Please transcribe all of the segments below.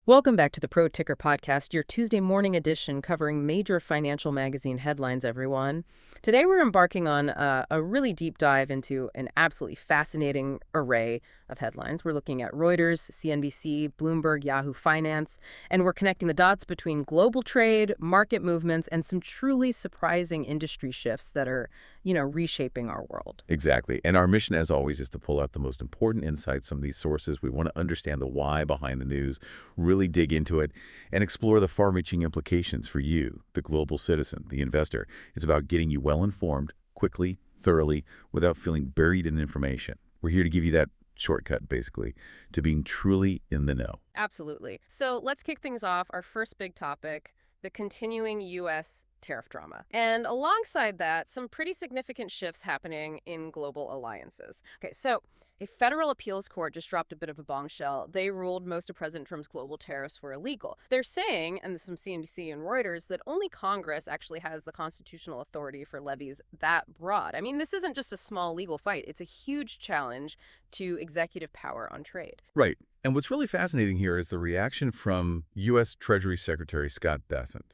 Welcome back to the Pro Ticker Podcast, your Tuesday morning edition covering major financial magazine headlines, everyone. Today we're embarking on a really deep dive into an absolutely fascinating array of headlines. We're looking at Reuters, CNBC, Bloomberg, Yahoo Finance, and we're connecting the dots between global trade, market movements, and some truly surprising industry shifts that are, reshaping our world. Exactly. And our mission, as always, is to pull out the most important insights from these sources. We want to understand the why behind the news, really dig into it, and explore the far-reaching implications for you, the global citizen, the investor. It's about getting you well-informed, quickly, thoroughly, without feeling buried in information. We're here to give you that shortcut, basically, to being truly in the know. Absolutely. So let's kick things off. Our first big topic, the continuing U.S. tariff drama. And alongside that, some pretty significant shifts happening in global alliances. Okay, so a federal appeals court just dropped a bit of a bombshell. They ruled most of President Trump's global tariffs were illegal. They're saying, and this is from CNBC and Reuters, that only Congress actually has the constitutional authority for levies that broad. I mean, this isn't just a small legal fight. It's a huge challenge to executive power on trade. Right. And what's really fascinating here is the reaction from U.S. Treasury Secretary Scott Bessent.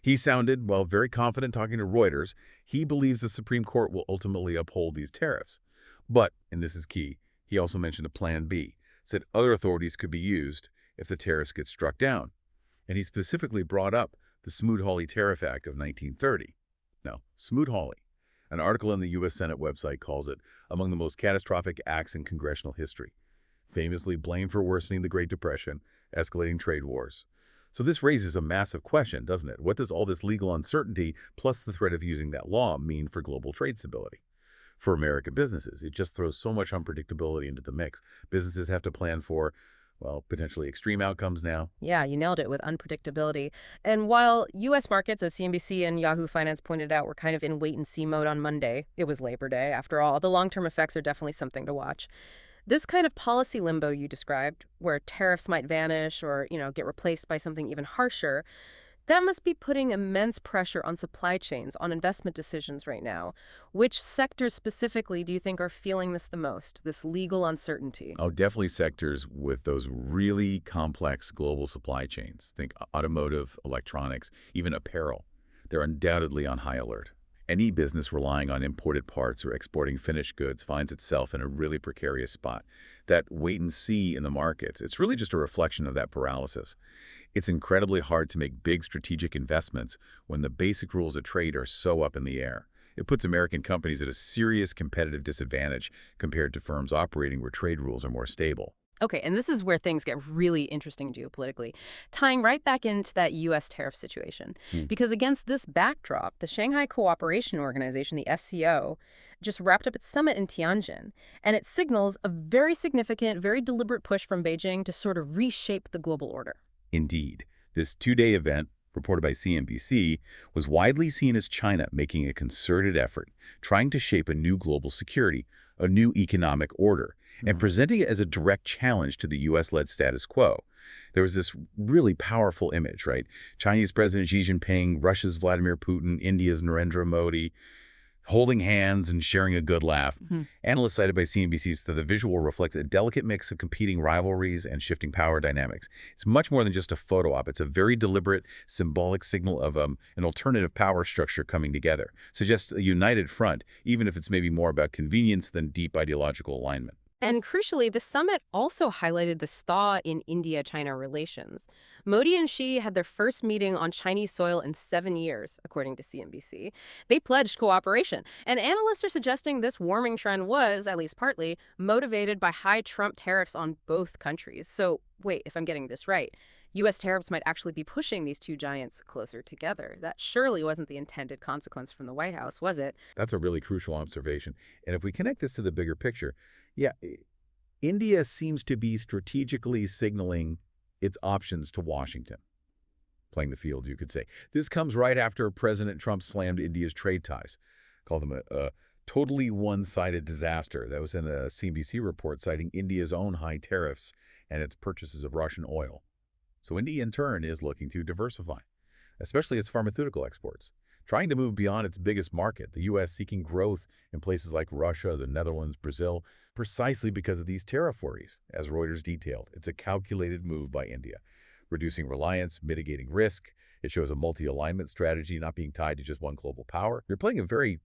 He sounded, very confident talking to Reuters. He believes the Supreme Court will ultimately uphold these tariffs. But, and this is key, he also mentioned a plan B, said other authorities could be used if the tariffs get struck down. And he specifically brought up the Smoot-Hawley Tariff Act of 1930. Now, Smoot-Hawley, an article on the U.S. Senate website calls it among the most catastrophic acts in congressional history, famously blamed for worsening the Great Depression, escalating trade wars. So this raises a massive question, doesn't it? What does all this legal uncertainty plus the threat of using that law mean for global trade stability? For American businesses, it just throws so much unpredictability into the mix. Businesses have to plan for, potentially extreme outcomes now. Yeah, you nailed it with unpredictability. And while U.S. markets, as CNBC and Yahoo Finance pointed out, were kind of in wait-and-see mode on Monday, it was Labor Day, after all, the long-term effects are definitely something to watch. This kind of policy limbo you described, where tariffs might vanish or, get replaced by something even harsher, that must be putting immense pressure on supply chains, on investment decisions right now. Which sectors specifically do you think are feeling this the most, this legal uncertainty? Oh, definitely sectors with those really complex global supply chains. Think automotive, electronics, even apparel. They're undoubtedly on high alert. Any business relying on imported parts or exporting finished goods finds itself in a really precarious spot. That wait and see in the markets, it's really just a reflection of that paralysis. It's incredibly hard to make big strategic investments when the basic rules of trade are so up in the air. It puts American companies at a serious competitive disadvantage compared to firms operating where trade rules are more stable. Okay, and this is where things get really interesting geopolitically, tying right back into that U.S. tariff situation. Because against this backdrop, the Shanghai Cooperation Organization, the SCO, just wrapped up its summit in Tianjin, and it signals a very significant, very deliberate push from Beijing to sort of reshape the global order. Indeed, this two-day event, reported by CNBC, was widely seen as China making a concerted effort, trying to shape a new global security, a new economic order, and presenting it as a direct challenge to the U.S.-led status quo. There was this really powerful image, right? Chinese President Xi Jinping, Russia's Vladimir Putin, India's Narendra Modi, holding hands and sharing a good laugh. Analysts cited by CNBC said the visual reflects a delicate mix of competing rivalries and shifting power dynamics. It's much more than just a photo op. It's a very deliberate, symbolic signal of an alternative power structure coming together. Suggests a united front, even if it's maybe more about convenience than deep ideological alignment. And crucially, the summit also highlighted the thaw in India-China relations. Modi and Xi had their first meeting on Chinese soil in 7 years, according to CNBC. They pledged cooperation, and analysts are suggesting this warming trend was, at least partly, motivated by high Trump tariffs on both countries. So, wait, if I'm getting this right, U.S. tariffs might actually be pushing these two giants closer together. That surely wasn't the intended consequence from the White House, was it? That's a really crucial observation. And if we connect this to the bigger picture, India seems to be strategically signaling its options to Washington. Playing the field, you could say. This comes right after President Trump slammed India's trade ties, called them a totally one-sided disaster. That was in a CNBC report citing India's own high tariffs and its purchases of Russian oil. So India, in turn, is looking to diversify, especially its pharmaceutical exports, trying to move beyond its biggest market, the U.S. seeking growth in places like Russia, the Netherlands, Brazil, precisely because of these tariff worries. As Reuters detailed, it's a calculated move by India. reducing reliance, mitigating risk. It shows a multi-alignment strategy, not being tied to just one global power. You're playing a very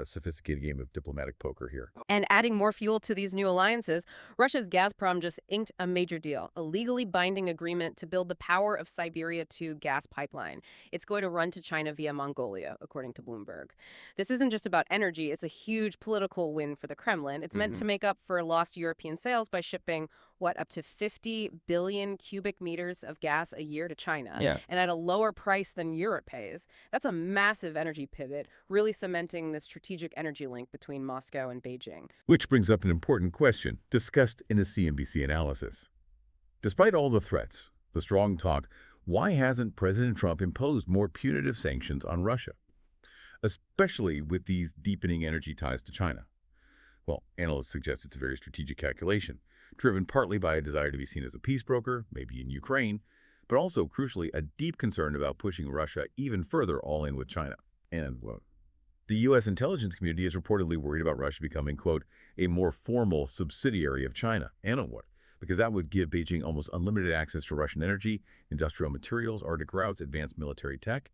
sophisticated game of diplomatic poker here. And adding more fuel to these new alliances, Russia's Gazprom just inked a major deal, a legally binding agreement to build the Power of Siberia 2 gas pipeline. It's going to run to China via Mongolia, according to Bloomberg. This isn't just about energy, it's a huge political win for the Kremlin. It's meant to make up for lost European sales by shipping, up to 50 billion cubic meters of gas a year to China, Yeah. and at a lower price than Europe pays. That's a massive energy pivot, really cementing the strategic energy link between Moscow and Beijing. Which brings up an important question discussed in a CNBC analysis. Despite all the threats, the strong talk, why hasn't President Trump imposed more punitive sanctions on Russia, especially with these deepening energy ties to China? Well, analysts suggest it's a very strategic calculation, driven partly by a desire to be seen as a peace broker, maybe in Ukraine, but also, crucially, a deep concern about pushing Russia even further all in with China. And, well, the U.S. intelligence community is reportedly worried about Russia becoming, quote, a more formal subsidiary of China. And on what? Because that would give Beijing almost unlimited access to Russian energy, industrial materials, Arctic routes, advanced military tech.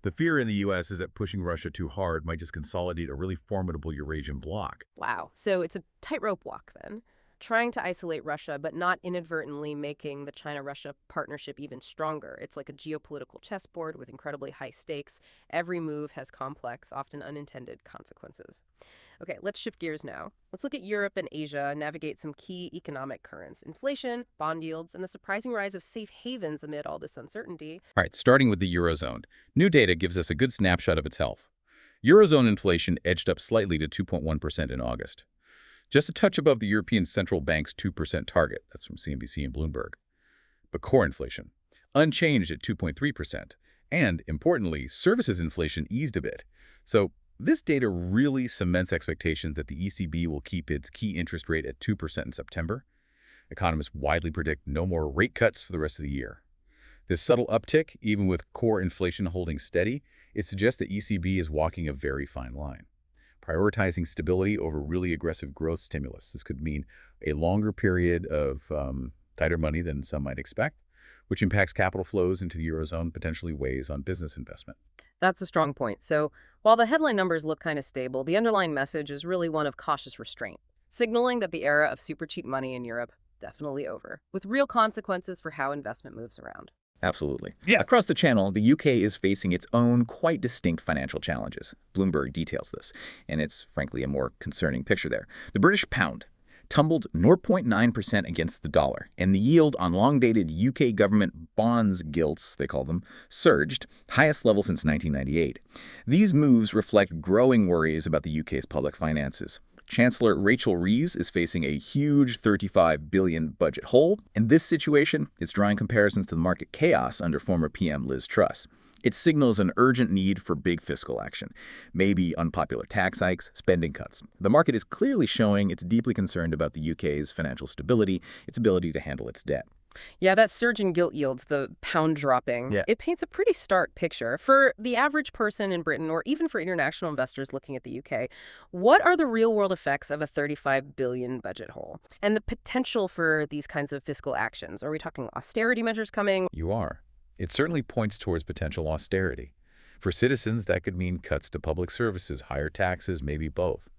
The fear in the U.S. is that pushing Russia too hard might just consolidate a really formidable Eurasian bloc. Wow. So it's a tightrope walk then. Trying to isolate Russia, but not inadvertently making the China-Russia partnership even stronger. It's like a geopolitical chessboard with incredibly high stakes. Every move has complex, often unintended consequences. Okay, let's shift gears now. Let's look at Europe and Asia and navigate some key economic currents. Inflation, bond yields, and the surprising rise of safe havens amid all this uncertainty. All right, starting with the Eurozone. New data gives us a good snapshot of its health. Eurozone inflation edged up slightly to 2.1% in August. Just a touch above the European Central Bank's 2% target. That's from CNBC and Bloomberg. But core inflation, unchanged at 2.3%. And, importantly, services inflation eased a bit. So this data really cements expectations that the ECB will keep its key interest rate at 2% in September. Economists widely predict no more rate cuts for the rest of the year. This subtle uptick, even with core inflation holding steady, it suggests the ECB is walking a very fine line, prioritizing stability over really aggressive growth stimulus. This could mean a longer period of tighter money than some might expect, which impacts capital flows into the Eurozone, potentially weighs on business investment. That's a strong point. So while the headline numbers look kind of stable, the underlying message is really one of cautious restraint, signaling that the era of super cheap money in Europe definitely over, with real consequences for how investment moves around. Absolutely. Yeah. Across the channel, the UK is facing its own quite distinct financial challenges. Bloomberg details this, and it's frankly a more concerning picture there. The British pound tumbled 0.9% against the dollar, and the yield on long-dated UK government bonds gilts, they call them, surged, highest level since 1998. These moves reflect growing worries about the UK's public finances. Chancellor Rachel Reeves is facing a huge $35 billion budget hole, and this situation is drawing comparisons to the market chaos under former PM Liz Truss. It signals an urgent need for big fiscal action, maybe unpopular tax hikes, spending cuts. The market is clearly showing it's deeply concerned about the UK's financial stability, its ability to handle its debt. Yeah, that surge in gilt yields, the pound dropping, Yeah. it paints a pretty stark picture. For the average person in Britain, or even for international investors looking at the UK, what are the real-world effects of a $35 billion budget hole? And the potential for these kinds of fiscal actions? Are we talking austerity measures coming? You are. It certainly points towards potential austerity. For citizens, that could mean cuts to public services, higher taxes, maybe both.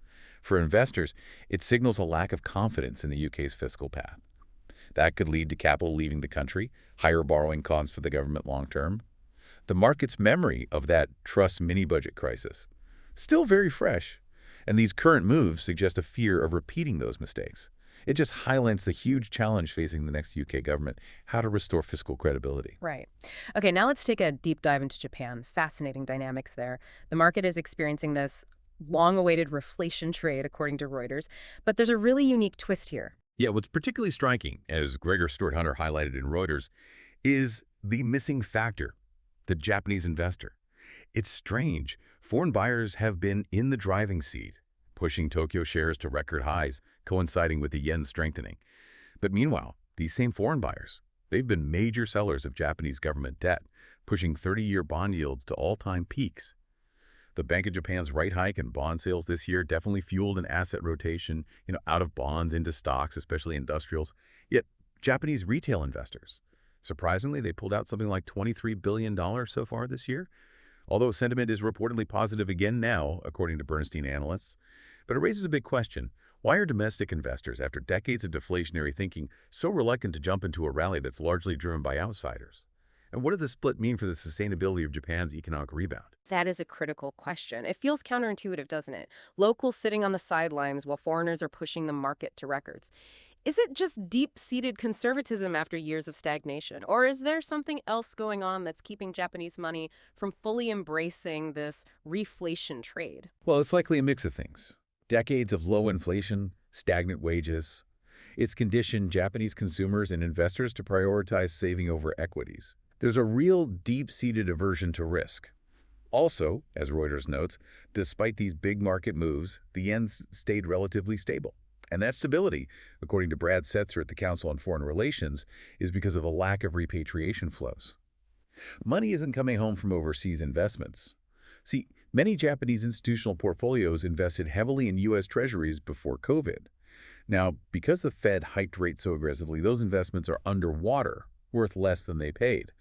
For investors, it signals a lack of confidence in the UK's fiscal path. That could lead to capital leaving the country, higher borrowing costs for the government long term. The market's memory of that Truss mini-budget crisis, still very fresh, and these current moves suggest a fear of repeating those mistakes. It just highlights the huge challenge facing the next UK government, how to restore fiscal credibility. Right. Okay, now let's take a deep dive into Japan. Fascinating dynamics there. The market is experiencing this long-awaited reflation trade, according to Reuters, but there's a really unique twist here. Yeah, what's particularly striking, as Gregor Stewart-Hunter highlighted in Reuters, is the missing factor, the Japanese investor. It's strange. Foreign buyers have been in the driving seat, pushing Tokyo shares to record highs, coinciding with the yen strengthening. But meanwhile, these same foreign buyers, they've been major sellers of Japanese government debt, pushing 30-year bond yields to all-time peaks. The Bank of Japan's rate hike and bond sales this year definitely fueled an asset rotation, out of bonds into stocks, especially industrials. Yet, Japanese retail investors, Surprisingly, they pulled out something like $23 billion so far this year, although sentiment is reportedly positive again now, according to Bernstein analysts. But it raises a big question. Why are domestic investors, after decades of deflationary thinking, so reluctant to jump into a rally that's largely driven by outsiders? And what does this split mean for the sustainability of Japan's economic rebound? That is a critical question. It feels counterintuitive, doesn't it? Locals sitting on the sidelines while foreigners are pushing the market to records. Is it just deep-seated conservatism after years of stagnation? Or is there something else going on that's keeping Japanese money from fully embracing this reflation trade? Well, it's likely a mix of things. Decades of low inflation, stagnant wages. It's conditioned Japanese consumers and investors to prioritize saving over equities. There's a real deep-seated aversion to risk. Also, as Reuters notes, despite these big market moves, the yen stayed relatively stable. And that stability, according to Brad Setzer at the Council on Foreign Relations, is because of a lack of repatriation flows. Money isn't coming home from overseas investments. See, many Japanese institutional portfolios invested heavily in U.S. Treasuries before COVID. Now, because the Fed hiked rates so aggressively, those investments are underwater, worth less than they paid.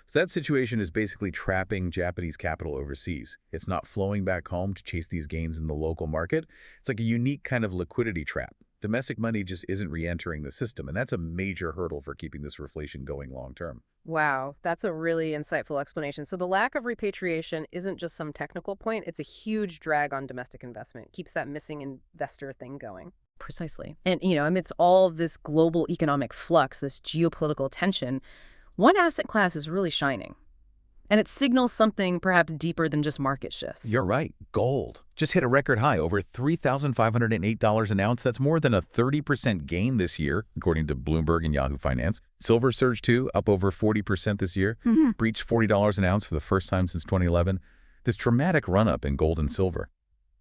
So that situation is basically trapping Japanese capital overseas. It's not flowing back home to chase these gains in the local market. It's like a unique kind of liquidity trap. Domestic money just isn't re-entering the system, and that's a major hurdle for keeping this reflation going long-term. Wow, that's a really insightful explanation. So the lack of repatriation isn't just some technical point, it's a huge drag on domestic investment. Keeps that missing investor thing going. Precisely. And, amidst all of this global economic flux, this geopolitical tension, one asset class is really shining. And it signals something perhaps deeper than just market shifts. You're right. Gold just hit a record high, over $3,508 an ounce. That's more than a 30% gain this year, according to Bloomberg and Yahoo Finance. Silver surged too, up over 40% this year, breached $40 an ounce for the first time since 2011. This dramatic run-up in gold and silver.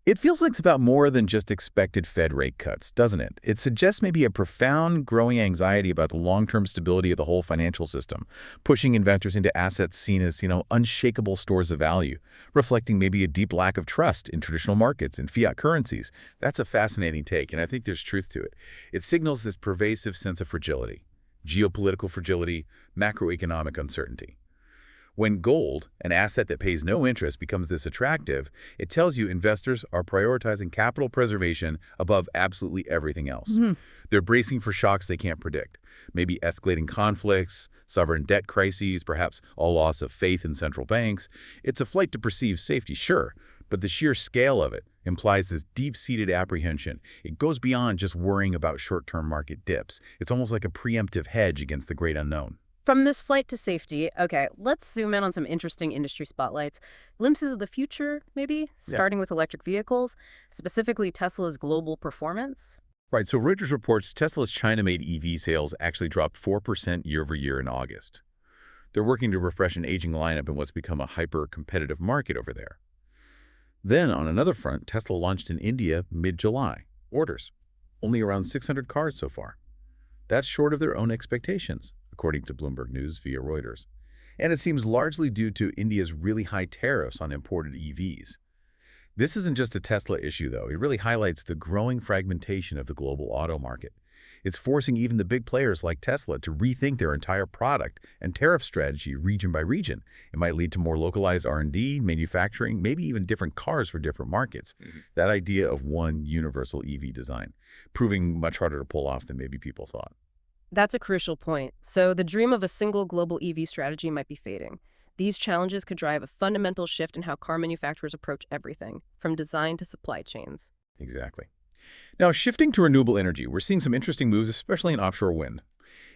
It feels like it's about more than just expected Fed rate cuts, doesn't it? It suggests maybe a profound growing anxiety about the long-term stability of the whole financial system, pushing investors into assets seen as, unshakable stores of value, reflecting maybe a deep lack of trust in traditional markets and fiat currencies. That's a fascinating take, and I think there's truth to it. It signals this pervasive sense of fragility, geopolitical fragility, macroeconomic uncertainty. When gold, an asset that pays no interest, becomes this attractive, it tells you investors are prioritizing capital preservation above absolutely everything else. They're bracing for shocks they can't predict, maybe escalating conflicts, sovereign debt crises, perhaps a loss of faith in central banks. It's a flight to perceived safety, sure, but the sheer scale of it implies this deep-seated apprehension. It goes beyond just worrying about short-term market dips. It's almost like a preemptive hedge against the great unknown. From this flight to safety, okay, let's zoom in on some interesting industry spotlights. Glimpses of the future, maybe, starting with electric vehicles, specifically Tesla's global performance. Right, so Reuters reports Tesla's China-made EV sales actually dropped 4% year-over-year in August. They're working to refresh an aging lineup in what's become a hyper-competitive market over there. Then, on another front, Tesla launched in India mid-July. Orders. Only around 600 cars so far. That's short of their own expectations, according to Bloomberg News via Reuters. And it seems largely due to India's really high tariffs on imported EVs. This isn't just a Tesla issue, though. It really highlights the growing fragmentation of the global auto market. It's forcing even the big players like Tesla to rethink their entire product and tariff strategy region by region. It might lead to more localized R&D, manufacturing, maybe even different cars for different markets. That idea of one universal EV design, proving much harder to pull off than maybe people thought. That's a crucial point. So the dream of a single global EV strategy might be fading. These challenges could drive a fundamental shift in how car manufacturers approach everything, from design to supply chains. Exactly. Now, shifting to renewable energy, we're seeing some interesting moves, especially in offshore wind.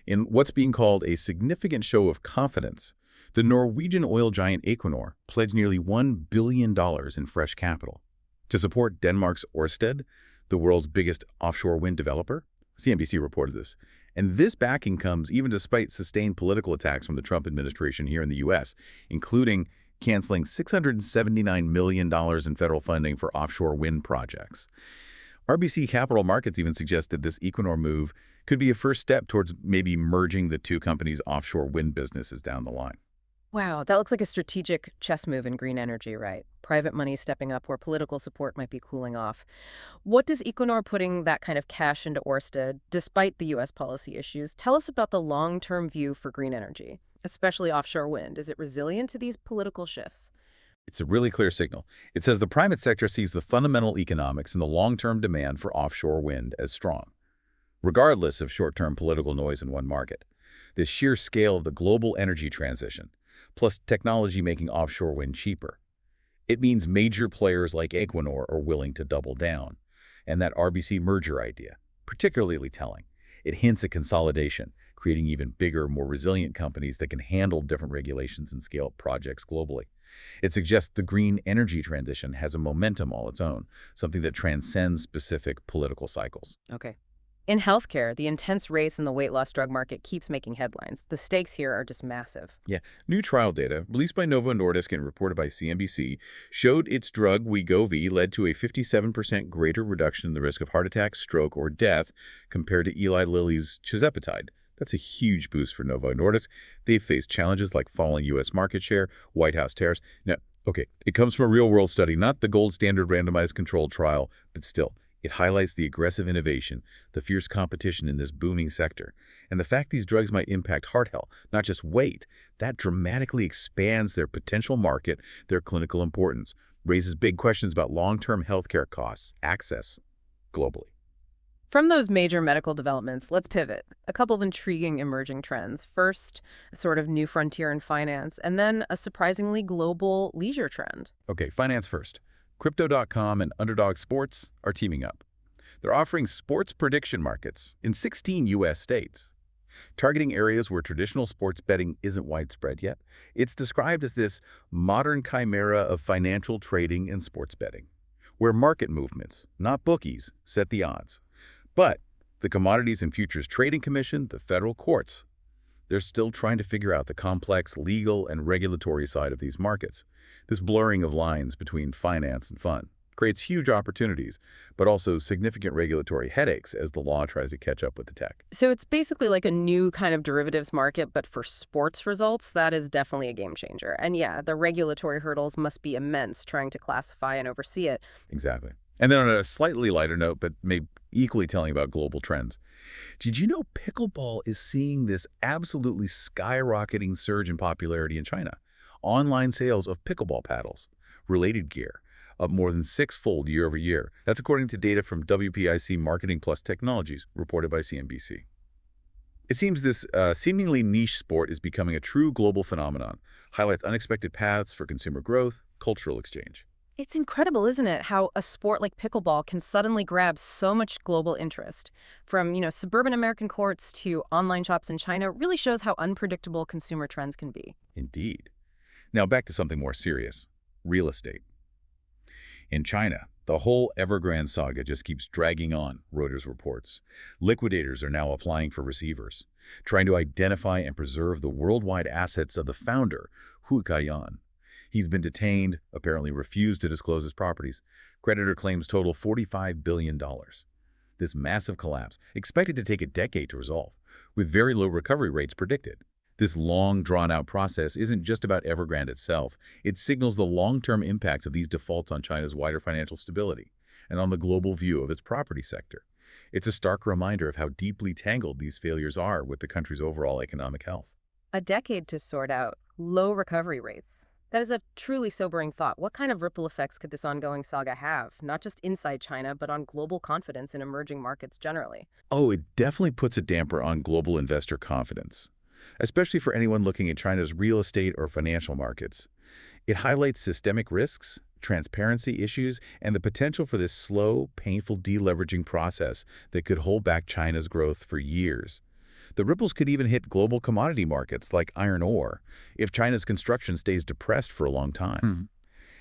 In what's being called a significant show of confidence, the Norwegian oil giant Equinor pledged nearly $1 billion in fresh capital to support Denmark's Ørsted, the world's biggest offshore wind developer. CNBC reported this. And this backing comes even despite sustained political attacks from the Trump administration here in the U.S., including canceling $679 million in federal funding for offshore wind projects. RBC Capital Markets even suggested this Equinor move could be a first step towards maybe merging the two companies' offshore wind businesses down the line. Wow, that looks like a strategic chess move in green energy, right? Private money stepping up where political support might be cooling off. What does Equinor putting that kind of cash into Ørsted, despite the U.S. policy issues, tell us about the long-term view for green energy, especially offshore wind? Is it resilient to these political shifts? It's a really clear signal. It says the private sector sees the fundamental economics and the long-term demand for offshore wind as strong, regardless of short-term political noise in one market. The sheer scale of the global energy transition, plus technology making offshore wind cheaper. It means major players like Equinor are willing to double down. And that RBC merger idea, particularly telling. It hints at consolidation, creating even bigger, more resilient companies that can handle different regulations and scale up projects globally. It suggests the green energy transition has a momentum all its own, something that transcends specific political cycles. Okay. In healthcare, the intense race in the weight loss drug market keeps making headlines. The stakes here are just massive. Yeah, new trial data, released by Novo Nordisk and reported by CNBC, showed its drug Wegovy led to a 57% greater reduction in the risk of heart attack, stroke, or death compared to Eli Lilly's tirzepatide. That's a huge boost for Novo Nordisk. They've faced challenges like falling U.S. market share, White House tariffs. Now, okay, it comes from a real-world study, not the gold standard randomized controlled trial, but still, it highlights the aggressive innovation, the fierce competition in this booming sector, and the fact these drugs might impact heart health, not just weight. That dramatically expands their potential market, their clinical importance, raises big questions about long-term healthcare costs, access, globally. From those major medical developments, let's pivot. A couple of intriguing emerging trends. First, a sort of new frontier in finance, and then a surprisingly global leisure trend. Okay, finance first. Crypto.com and Underdog Sports are teaming up. They're offering sports prediction markets in 16 U.S. states, targeting areas where traditional sports betting isn't widespread yet. It's described as this modern chimera of financial trading and sports betting, where market movements, not bookies, set the odds. But the Commodities and Futures Trading Commission, the federal courts, they're still trying to figure out the complex legal and regulatory side of these markets. This blurring of lines between finance and fun creates huge opportunities, but also significant regulatory headaches as the law tries to catch up with the tech. So it's basically like a new kind of derivatives market, but for sports results. That is definitely a game changer. And yeah, the regulatory hurdles must be immense trying to classify and oversee it. Exactly. And then on a slightly lighter note, but maybe equally telling about global trends, did you know pickleball is seeing this absolutely skyrocketing surge in popularity in China? Online sales of pickleball paddles, related gear, up more than six-fold year over year. That's according to data from WPIC Marketing Plus Technologies, reported by CNBC. It seems this seemingly niche sport is becoming a true global phenomenon, highlights unexpected paths for consumer growth, cultural exchange. It's incredible, isn't it, how a sport like pickleball can suddenly grab so much global interest. From, suburban American courts to online shops in China, really shows how unpredictable consumer trends can be. Indeed. Now back to something more serious, real estate. In China, the whole Evergrande saga just keeps dragging on, Reuters reports. Liquidators are now applying for receivers, trying to identify and preserve the worldwide assets of the founder, Hu Kaiyan. He's been detained, apparently refused to disclose his properties. Creditor claims total $45 billion. This massive collapse, expected to take a decade to resolve, with very low recovery rates predicted. This long, drawn-out process isn't just about Evergrande itself. It signals the long-term impacts of these defaults on China's wider financial stability and on the global view of its property sector. It's a stark reminder of how deeply tangled these failures are with the country's overall economic health. A decade to sort out low recovery rates. That is a truly sobering thought. What kind of ripple effects could this ongoing saga have, not just inside China, but on global confidence in emerging markets generally? Oh, it definitely puts a damper on global investor confidence, especially for anyone looking at China's real estate or financial markets. It highlights systemic risks, transparency issues, and the potential for this slow, painful deleveraging process that could hold back China's growth for years. The ripples could even hit global commodity markets like iron ore if China's construction stays depressed for a long time.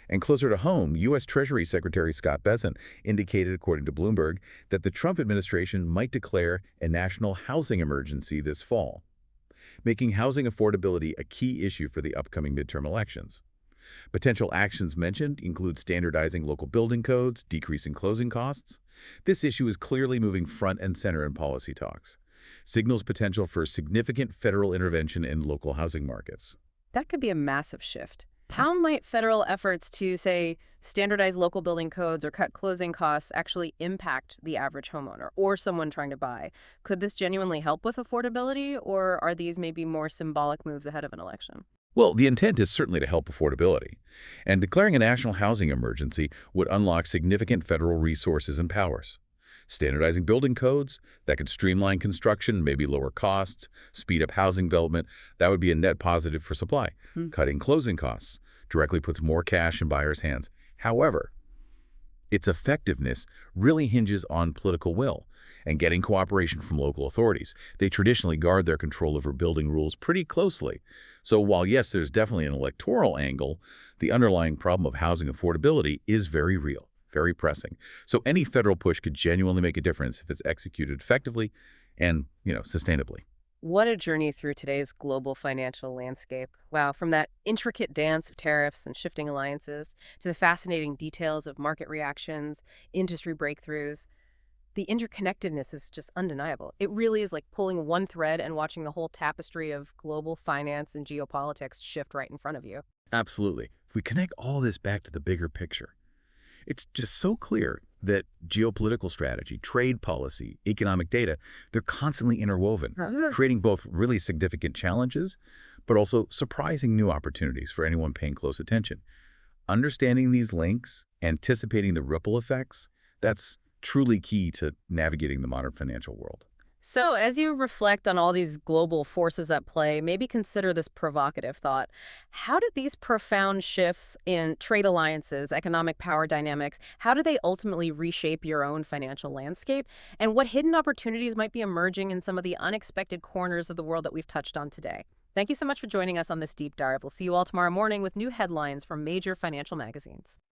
And closer to home, U.S. Treasury Secretary Scott Bessent indicated, according to Bloomberg, that the Trump administration might declare a national housing emergency this fall, making housing affordability a key issue for the upcoming midterm elections. Potential actions mentioned include standardizing local building codes, decreasing closing costs. This issue is clearly moving front and center in policy talks. Signals potential for significant federal intervention in local housing markets. That could be a massive shift. How might federal efforts to, say, standardize local building codes or cut closing costs actually impact the average homeowner or someone trying to buy? Could this genuinely help with affordability, or are these maybe more symbolic moves ahead of an election? Well, the intent is certainly to help affordability, and declaring a national housing emergency would unlock significant federal resources and powers. Standardizing building codes that could streamline construction, maybe lower costs, speed up housing development, that would be a net positive for supply. Hmm. Cutting closing costs directly puts more cash in buyers' hands. However, its effectiveness really hinges on political will and getting cooperation from local authorities. They traditionally guard their control over building rules pretty closely. So while, yes, there's definitely an electoral angle, the underlying problem of housing affordability is very real, very pressing. So any federal push could genuinely make a difference if it's executed effectively and, sustainably. What a journey through today's global financial landscape. Wow, from that intricate dance of tariffs and shifting alliances to the fascinating details of market reactions, industry breakthroughs. The interconnectedness is just undeniable. It really is like pulling one thread and watching the whole tapestry of global finance and geopolitics shift right in front of you. Absolutely. If we connect all this back to the bigger picture, it's just so clear that geopolitical strategy, trade policy, economic data, they're constantly interwoven, creating both really significant challenges, but also surprising new opportunities for anyone paying close attention. Understanding these links, anticipating the ripple effects, that's truly key to navigating the modern financial world. So, as you reflect on all these global forces at play, maybe consider this provocative thought. How did these profound shifts in trade alliances, economic power dynamics, how do they ultimately reshape your own financial landscape? And what hidden opportunities might be emerging in some of the unexpected corners of the world that we've touched on today? Thank you so much for joining us on this deep dive. We'll see you all tomorrow morning with new headlines from major financial magazines.